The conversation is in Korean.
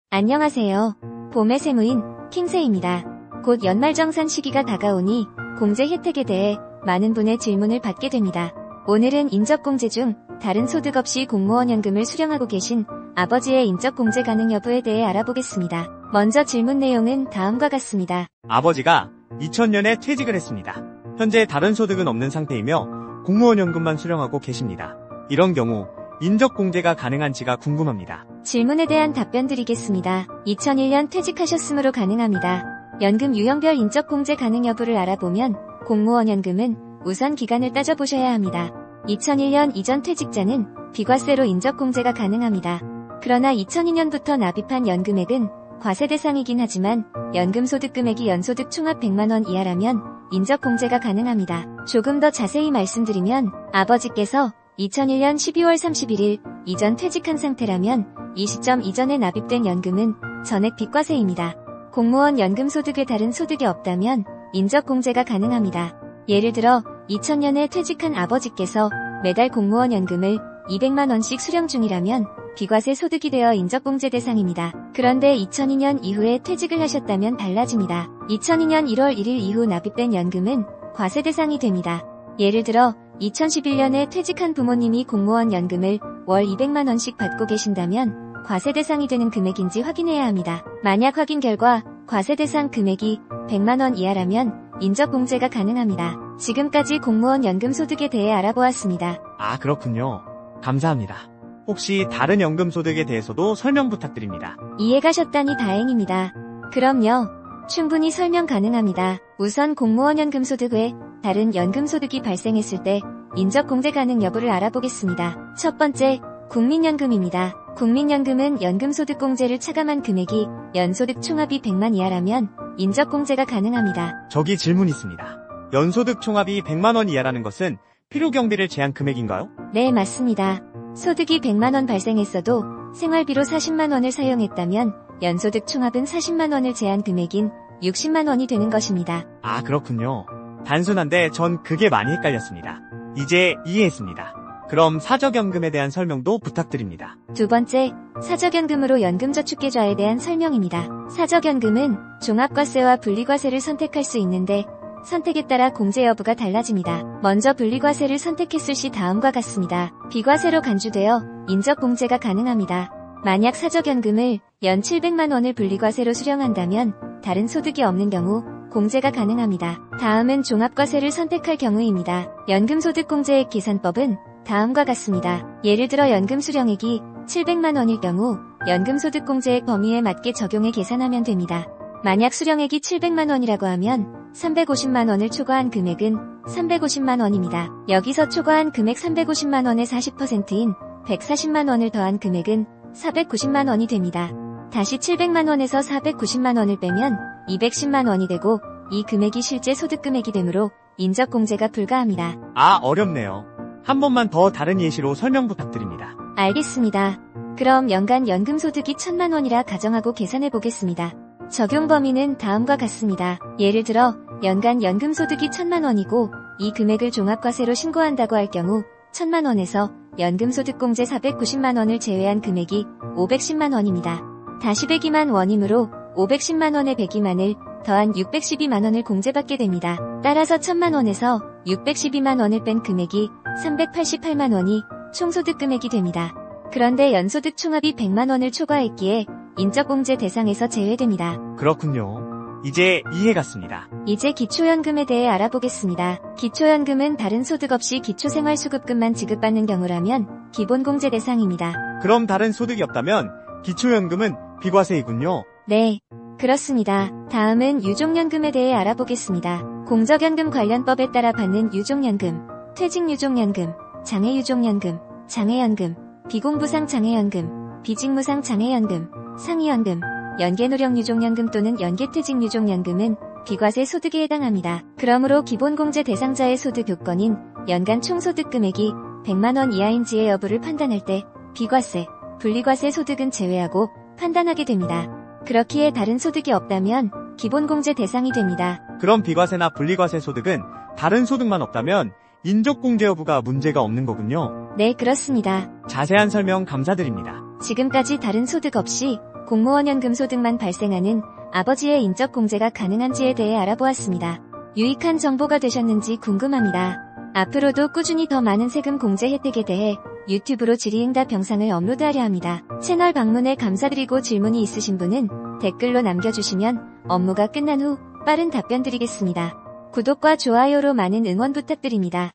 안녕하세요. 봄의 세무인 킹세입니다. 곧 연말정산 시기가 다가오니 공제 혜택에 대해 많은 분의 질문을 받게 됩니다. 오늘은 인적공제 중 다른 소득 없이 공무원 연금을 수령하고 계신 아버지의 인적공제 가능 여부에 대해 알아보겠습니다. 먼저 질문 내용은 다음과 같습니다. 아버지가 2000년에 퇴직을 했습니다. 현재 다른 소득은 없는 상태이며 공무원 연금만 수령하고 계십니다. 이런 경우 인적공제가 가능한지가 궁금합니다. 질문에 대한 답변 드리겠습니다. 2001년 퇴직하셨으므로 가능합니다. 연금 유형별 인적공제 가능 여부를 알아보면 공무원 연금은 우선 기간을 따져보셔야 합니다. 2001년 이전 퇴직자는 비과세로 인적공제가 가능합니다. 그러나 2002년부터 납입한 연금액은 과세 대상이긴 하지만 연금 소득 금액이 연소득 총합 100만원 이하라면 인적공제가 가능합니다. 조금 더 자세히 말씀드리면 아버지께서 2001년 12월 31일 이전 퇴직한 상태라면 이 시점 이전에 납입된 연금은 전액 비과세입니다. 공무원 연금 소득 외 다른 소득이 없다면 인적공제가 가능합니다. 예를 들어 2000년에 퇴직한 아버지께서 매달 공무원 연금을 200만원씩 수령 중이라면 비과세 소득이 되어 인적공제 대상입니다. 그런데 2002년 이후에 퇴직을 하셨다면 달라집니다. 2002년 1월 1일 이후 납입된 연금은 과세 대상이 됩니다. 예를 들어 2011년에 퇴직한 부모님이 공무원 연금을 월 200만원씩 받고 계신다면 과세 대상이 되는 금액인지 확인해야 합니다. 만약 확인 결과 과세 대상 금액이 100만원 이하라면 인적공제가 가능합니다. 지금까지 공무원 연금 소득에 대해 알아보았습니다. 아, 그렇군요. 감사합니다. 혹시 다른 연금 소득에 대해서도 설명 부탁드립니다. 이해가셨다니 다행입니다. 그럼요. 충분히 설명 가능합니다. 우선 공무원 연금 소득 외 다른 연금 소득이 발생했을 때 인적공제 가능 여부를 알아보겠습니다. 첫 번째, 국민연금입니다. 국민연금은 연금소득공제를 차감한 금액이 연소득 총합이 100만 이하라면 인적공제가 가능합니다. 저기 질문 있습니다. 연소득 총합이 100만원 이하라는 것은 필요경비를 제한 금액인가요? 네, 맞습니다. 소득이 100만원 발생했어도 생활비로 40만원을 사용했다면 연소득 총합은 40만원을 제한 금액인 60만원이 되는 것입니다. 아, 그렇군요. 단순한데 전 그게 많이 헷갈렸습니다. 이제 이해했습니다. 그럼 사적연금에 대한 설명도 부탁드립니다. 두 번째, 사적연금으로 연금저축계좌에 대한 설명입니다. 사적연금은 종합과세와 분리과세를 선택할 수 있는데 선택에 따라 공제 여부가 달라집니다. 먼저 분리과세를 선택했을 시 다음과 같습니다. 비과세로 간주되어 인적공제가 가능합니다. 만약 사적연금을 연 700만원을 분리과세로 수령한다면 다른 소득이 없는 경우 공제가 가능합니다. 다음은 종합과세를 선택할 경우입니다. 연금소득공제액 계산법은 다음과 같습니다. 예를 들어 연금 수령액이 700만원일 경우 연금소득공제액 범위에 맞게 적용해 계산하면 됩니다. 만약 수령액이 700만원이라고 하면 350만원을 초과한 금액은 350만원입니다. 여기서 초과한 금액 350만원의 40%인 140만원을 더한 금액은 490만원이 됩니다. 다시 700만원에서 490만원을 빼면 210만원이 되고 이 금액이 실제 소득금액이 되므로 인적공제가 불가합니다. 아, 어렵네요. 한 번만 더 다른 예시로 설명 부탁드립니다. 알겠습니다. 그럼 연간 연금소득이 1000만원이라 가정하고 계산해 보겠습니다. 적용 범위는 다음과 같습니다. 예를 들어 연간 연금소득이 1000만원이고 이 금액을 종합과세로 신고한다고 할 경우 1000만원에서 연금소득공제 490만원을 제외한 금액이 510만원입니다. 다시 102만 원이므로 510만원의 102만을 더한 612만원을 공제받게 됩니다. 따라서 1000만원에서 612만원을 뺀 금액이 388만원이 총소득 금액이 됩니다. 그런데 연소득 총합이 100만원을 초과했기에 인적공제 대상에서 제외됩니다. 그렇군요. 이제 이해갔습니다. 이제 기초연금에 대해 알아보겠습니다. 기초연금은 다른 소득 없이 기초생활수급금만 지급받는 경우라면 기본공제 대상입니다. 그럼 다른 소득이 없다면 기초연금은 비과세이군요. 네, 그렇습니다. 다음은 유족연금에 대해 알아보겠습니다. 공적연금 관련법에 따라 받는 유족연금, 퇴직유족연금, 장애유족연금, 장애연금, 비공부상 장애연금, 비직무상 장애연금, 상위연금, 연계노령유족연금 또는 연계퇴직유족연금은 비과세 소득에 해당합니다. 그러므로 기본공제 대상자의 소득 요건인 연간 총소득 금액이 100만원 이하인지의 여부를 판단할 때 비과세, 분리과세 소득은 제외하고 판단하게 됩니다. 그렇기에 다른 소득이 없다면 기본공제 대상이 됩니다. 그럼 비과세나 분리과세 소득은 다른 소득만 없다면 인적공제 여부가 문제가 없는 거군요. 네, 그렇습니다. 자세한 설명 감사드립니다. 지금까지 다른 소득 없이 공무원 연금 소득만 발생하는 아버지의 인적 공제가 가능한지에 대해 알아보았습니다. 유익한 정보가 되셨는지 궁금합니다. 앞으로도 꾸준히 더 많은 세금 공제 혜택에 대해 유튜브로 질의응답 영상을 업로드하려 합니다. 채널 방문에 감사드리고 질문이 있으신 분은 댓글로 남겨주시면 업무가 끝난 후 빠른 답변 드리겠습니다. 구독과 좋아요로 많은 응원 부탁드립니다.